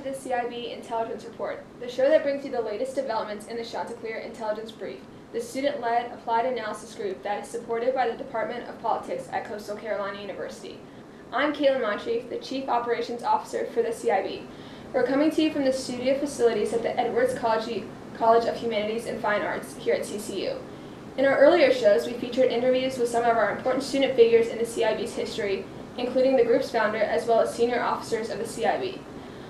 the CIB Intelligence Report, the show that brings you the latest developments in the Chanticleer Intelligence Brief, the student-led applied analysis group that is supported by the Department of Politics at Coastal Carolina University. I'm Caitlin Moncrief, the Chief Operations Officer for the CIB. We're coming to you from the studio facilities at the Edwards College of Humanities and Fine Arts here at CCU. In our earlier shows, we featured interviews with some of our important student figures in the CIB's history, including the group's founder as well as senior officers of the CIB.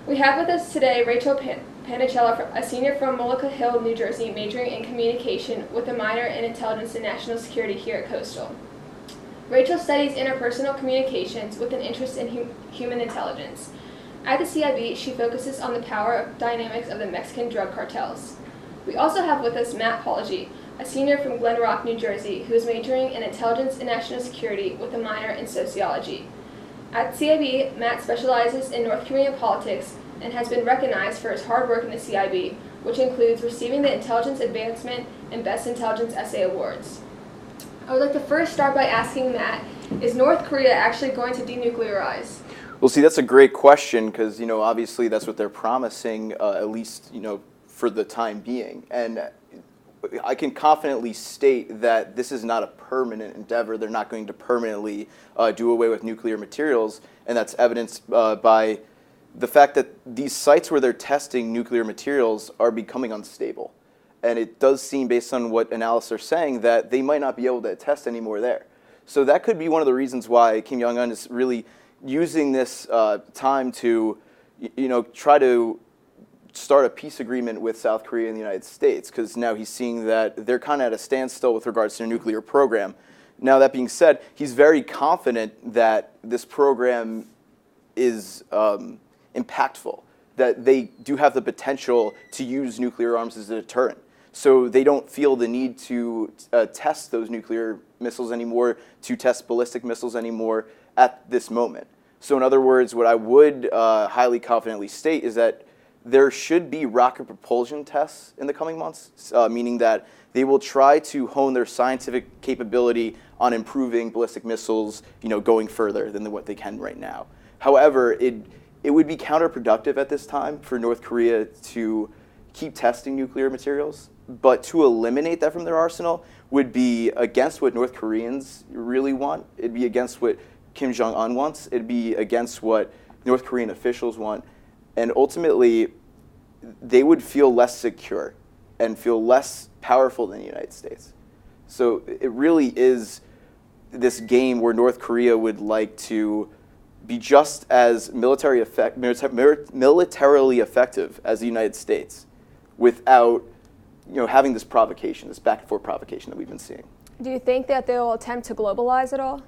We have with us today Rachel Panicella, a senior from Mullica Hill, New Jersey, majoring in communication with a minor in intelligence and national security here at Coastal. Rachel studies interpersonal communications with an interest in human intelligence. At the CIB, she focuses on the power dynamics of the Mexican drug cartels. We also have with us Matt Pauly, a senior from Glen Rock, New Jersey, who is majoring in intelligence and national security with a minor in sociology. At CIB, Matt specializes in North Korean politics and has been recognized for his hard work in the CIB, which includes receiving the Intelligence Advancement and Best Intelligence Essay Awards. I would like to first start by asking Matt, is North Korea actually going to denuclearize? Well, see, that's a great question because, obviously that's what they're promising, at least, for the time being. And I can confidently state that this is not a permanent endeavor. They're not going to permanently do away with nuclear materials, and that's evidenced by the fact that these sites where they're testing nuclear materials are becoming unstable. And it does seem, based on what analysts are saying, that they might not be able to test anymore there. So that could be one of the reasons why Kim Jong-un is really using this time to, try to start a peace agreement with South Korea and the United States, because now he's seeing that they're kind of at a standstill with regards to their nuclear program. Now, that being said, he's very confident that this program is impactful, that they do have the potential to use nuclear arms as a deterrent. So they don't feel the need to test those nuclear missiles anymore, to test ballistic missiles anymore at this moment. So in other words, what I would highly confidently state is that there should be rocket propulsion tests in the coming months, meaning that they will try to hone their scientific capability on improving ballistic missiles, going further than what they can right now. However, it would be counterproductive at this time for North Korea to keep testing nuclear materials, but to eliminate that from their arsenal would be against what North Koreans really want. It'd be against what Kim Jong-un wants. It'd be against what North Korean officials want. And ultimately, they would feel less secure and feel less powerful than the United States. So it really is this game where North Korea would like to be just as militarily effective as the United States without having this provocation, this back-and-forth provocation that we've been seeing. Do you think that they'll attempt to globalize at all?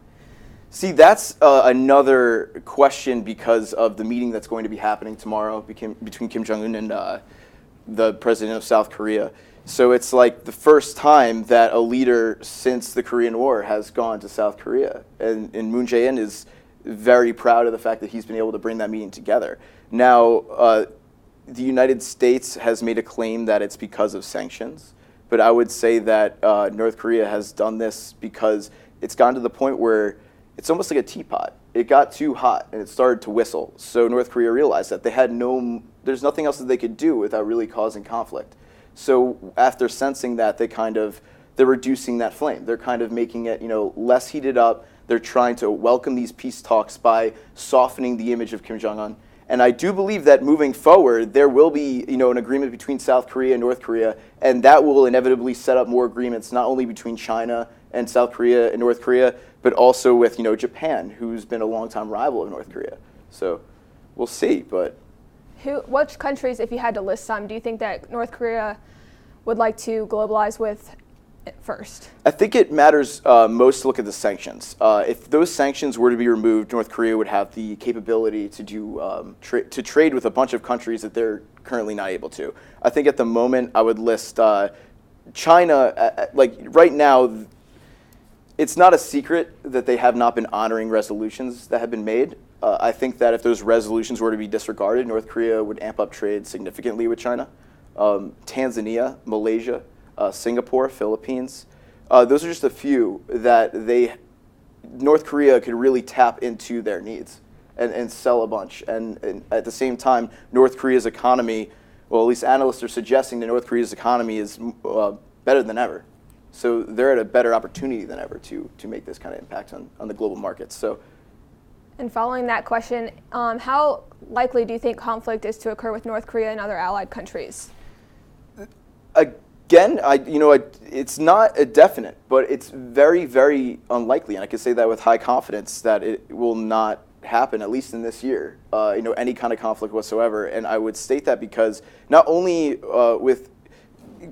See, that's another question because of the meeting that's going to be happening tomorrow between Kim Jong-un and the president of South Korea. So it's like the first time that a leader since the Korean War has gone to South Korea. And Moon Jae-in is very proud of the fact that he's been able to bring that meeting together. Now, the United States has made a claim that it's because of sanctions. But I would say that North Korea has done this because it's gotten to the point where it's almost like a teapot. It got too hot and it started to whistle. So North Korea realized that there's nothing else that they could do without really causing conflict. So after sensing that, they're reducing that flame. They're kind of making it, less heated up. They're trying to welcome these peace talks by softening the image of Kim Jong-un. And I do believe that moving forward, there will be, an agreement between South Korea and North Korea, and that will inevitably set up more agreements, not only between China and South Korea and North Korea, but also with, Japan, who's been a longtime rival of North Korea. So we'll see, but... Which countries, if you had to list some, do you think that North Korea would like to globalize with first? I think it matters most to look at the sanctions. If those sanctions were to be removed, North Korea would have the capability to do to trade with a bunch of countries that they're currently not able to. I think at the moment I would list China. Right now, it's not a secret that they have not been honoring resolutions that have been made. I think that if those resolutions were to be disregarded, North Korea would amp up trade significantly with China. Tanzania, Malaysia, Singapore, Philippines. Those are just a few that North Korea could really tap into their needs. and sell a bunch. And at the same time, North Korea's economy, well, at least analysts are suggesting that North Korea's economy is better than ever. So they're at a better opportunity than ever to make this kind of impact on the global markets. So. And following that question, how likely do you think conflict is to occur with North Korea and other allied countries? Again, it's not a definite, but it's very, very unlikely, and I can say that with high confidence that it will not happen, at least in this year, any kind of conflict whatsoever. And I would state that because not only with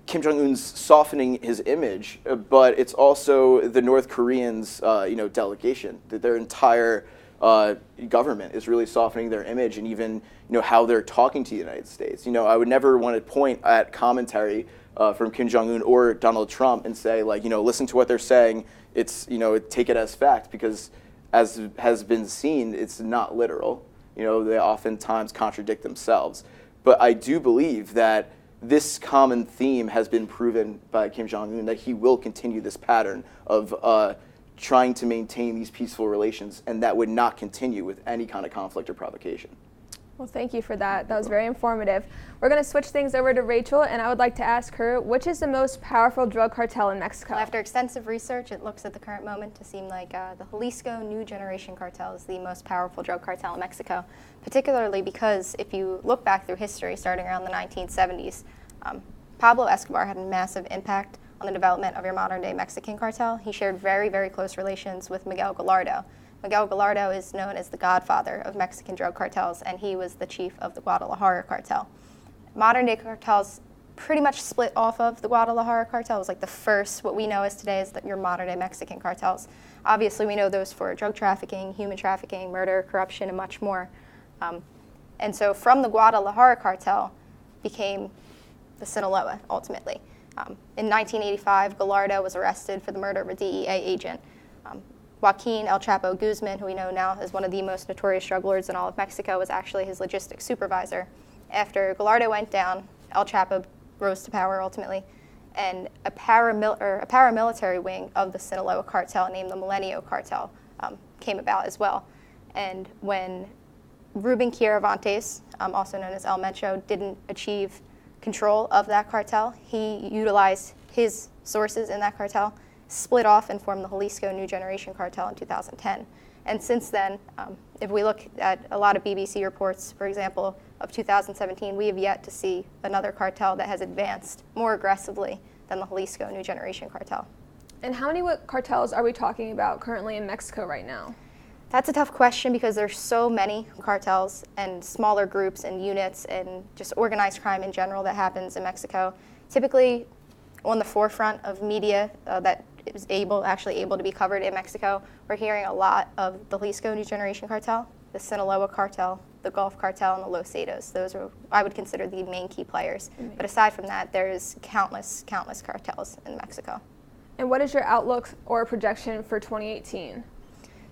Kim Jong-un's softening his image, but it's also the North Koreans, delegation, that their entire government is really softening their image, and even how they're talking to the United States. I would never want to point at commentary from Kim Jong-un or Donald Trump and say, listen to what they're saying. It's take it as fact, because as has been seen, it's not literal. They oftentimes contradict themselves. But I do believe that this common theme has been proven by Kim Jong-un, that he will continue this pattern of trying to maintain these peaceful relations, and that would not continue with any kind of conflict or provocation. Well, thank you for that. That was very informative. We're going to switch things over to Rachel, and I would like to ask her, which is the most powerful drug cartel in Mexico? Well, after extensive research, it looks at the current moment to seem like the Jalisco New Generation Cartel is the most powerful drug cartel in Mexico, particularly because if you look back through history, starting around the 1970s, Pablo Escobar had a massive impact on the development of your modern-day Mexican cartel. He shared very, very close relations with Miguel Gallardo. Miguel Gallardo is known as the godfather of Mexican drug cartels, and he was the chief of the Guadalajara cartel. Modern-day cartels pretty much split off of the Guadalajara cartel. It was like the first, what we know as today is your modern-day Mexican cartels. Obviously, we know those for drug trafficking, human trafficking, murder, corruption, and much more. And so from the Guadalajara cartel became the Sinaloa, ultimately. In 1985, Gallardo was arrested for the murder of a DEA agent. Joaquin El Chapo Guzman, who we know now is one of the most notorious drug lords in all of Mexico, was actually his logistics supervisor. After Gallardo went down, El Chapo rose to power ultimately, and a paramilitary wing of the Sinaloa cartel named the Milenio cartel came about as well. And when Ruben Quirovantes, also known as El Mencho, didn't achieve control of that cartel, he utilized his sources in that cartel, split off and formed the Jalisco New Generation Cartel in 2010. And since then, if we look at a lot of BBC reports, for example, of 2017, we have yet to see another cartel that has advanced more aggressively than the Jalisco New Generation Cartel. And how many cartels are we talking about currently in Mexico right now? That's a tough question because there's so many cartels and smaller groups and units and just organized crime in general that happens in Mexico. Typically on the forefront of media that is actually able to be covered in Mexico, we're hearing a lot of the Jalisco New Generation Cartel, the Sinaloa Cartel, the Gulf Cartel, and the Los Zetas. Those are, I would consider, the main key players. But aside from that, there's countless cartels in Mexico. And what is your outlook or projection for 2018?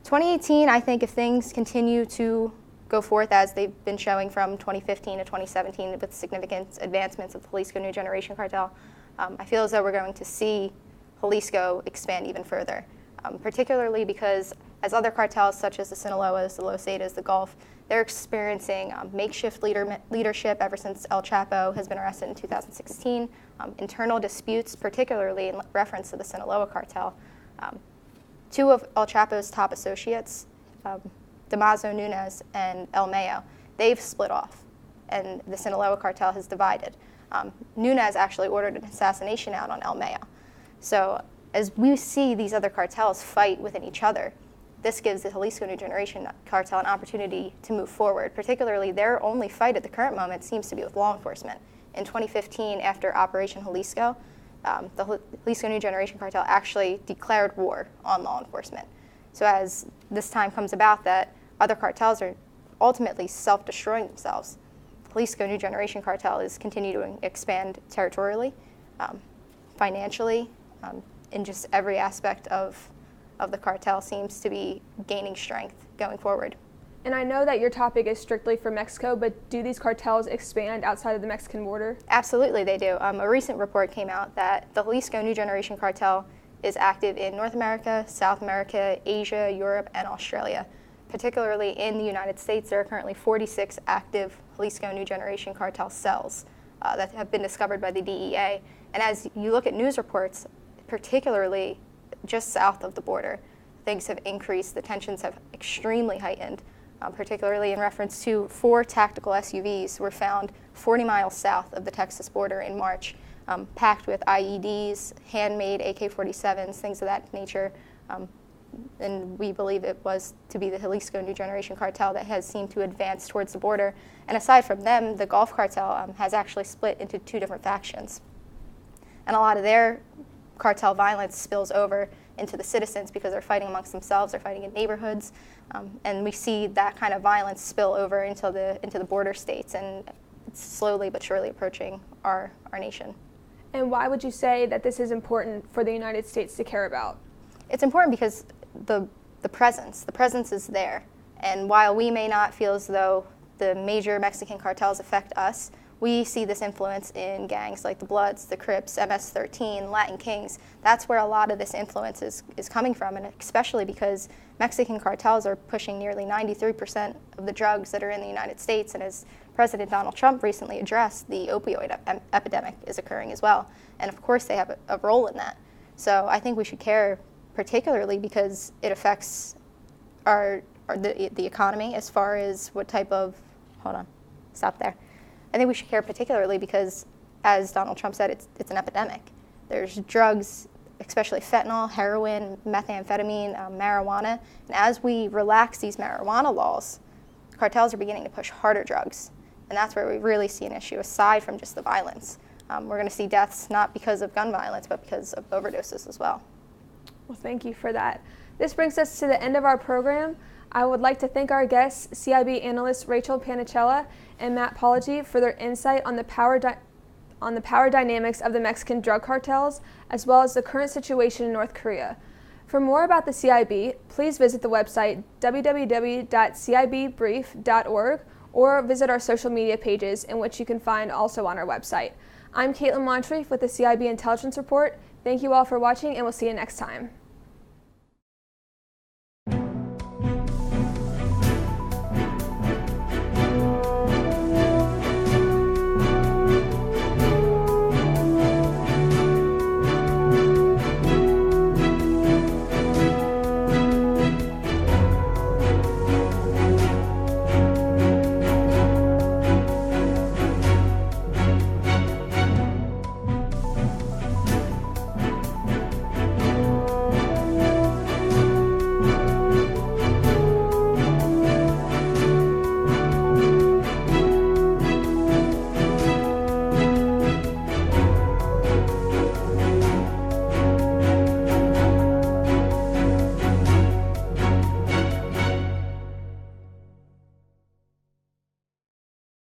2018, I think if things continue to go forth as they've been showing from 2015 to 2017 with significant advancements of the Jalisco New Generation Cartel, I feel as though we're going to see Jalisco expand even further, particularly because as other cartels such as the Sinaloas, the Los Zetas, the Gulf, they're experiencing makeshift leadership ever since El Chapo has been arrested in 2016, internal disputes, particularly in reference to the Sinaloa cartel. Two of El Chapo's top associates, Damaso Nunez and El Mayo, they've split off, and the Sinaloa cartel has divided. Nunez actually ordered an assassination out on El Mayo. So as we see these other cartels fight within each other, this gives the Jalisco New Generation cartel an opportunity to move forward. Particularly, their only fight at the current moment seems to be with law enforcement. In 2015, after Operation Jalisco, the Jalisco New Generation cartel actually declared war on law enforcement. So as this time comes about that other cartels are ultimately self-destroying themselves, the Jalisco New Generation cartel is continuing to expand territorially, financially, in just every aspect of the cartel seems to be gaining strength going forward. And I know that your topic is strictly for Mexico, but do these cartels expand outside of the Mexican border? Absolutely, they do. A recent report came out that the Jalisco New Generation cartel is active in North America, South America, Asia, Europe, and Australia. particularly in the United States, there are currently 46 active Jalisco New Generation Cartel cells that have been discovered by the DEA. And as you look at news reports, particularly just south of the border, things have increased, the tensions have extremely heightened, particularly in reference to 4 tactical SUVs were found 40 miles south of the Texas border in March, packed with IEDs, handmade AK-47s, things of that nature. And we believe it was to be the Jalisco New Generation Cartel that has seemed to advance towards the border. And aside from them, the Gulf Cartel has actually split into 2 different factions. And a lot of their cartel violence spills over into the citizens because they're fighting amongst themselves, they're fighting in neighborhoods, and we see that kind of violence spill over into the border states, and it's slowly but surely approaching our nation. And why would you say that this is important for the United States to care about? It's important because the presence is there, and while we may not feel as though the major Mexican cartels affect us, we see this influence in gangs like the Bloods, the Crips, MS-13, Latin Kings. That's where a lot of this influence is coming from, and especially because Mexican cartels are pushing nearly 93% of the drugs that are in the United States, and as President Donald Trump recently addressed, the opioid epidemic is occurring as well. And of course they have a role in that. So I think we should care particularly because it affects the economy as far as what type of, hold on, stop there. I think we should care particularly because, as Donald Trump said, it's an epidemic. There's drugs, especially fentanyl, heroin, methamphetamine, marijuana. And as we relax these marijuana laws, cartels are beginning to push harder drugs. And that's where we really see an issue, aside from just the violence. We're going to see deaths not because of gun violence, but because of overdoses as well. Well, thank you for that. This brings us to the end of our program. I would like to thank our guests, CIB analysts Rachel Panicella and Matt Pology, for their insight on the power dynamics of the Mexican drug cartels, as well as the current situation in North Korea. For more about the CIB, please visit the website www.cibbrief.org or visit our social media pages, in which you can find also on our website. I'm Caitlin Montref with the CIB Intelligence Report. Thank you all for watching, and we'll see you next time.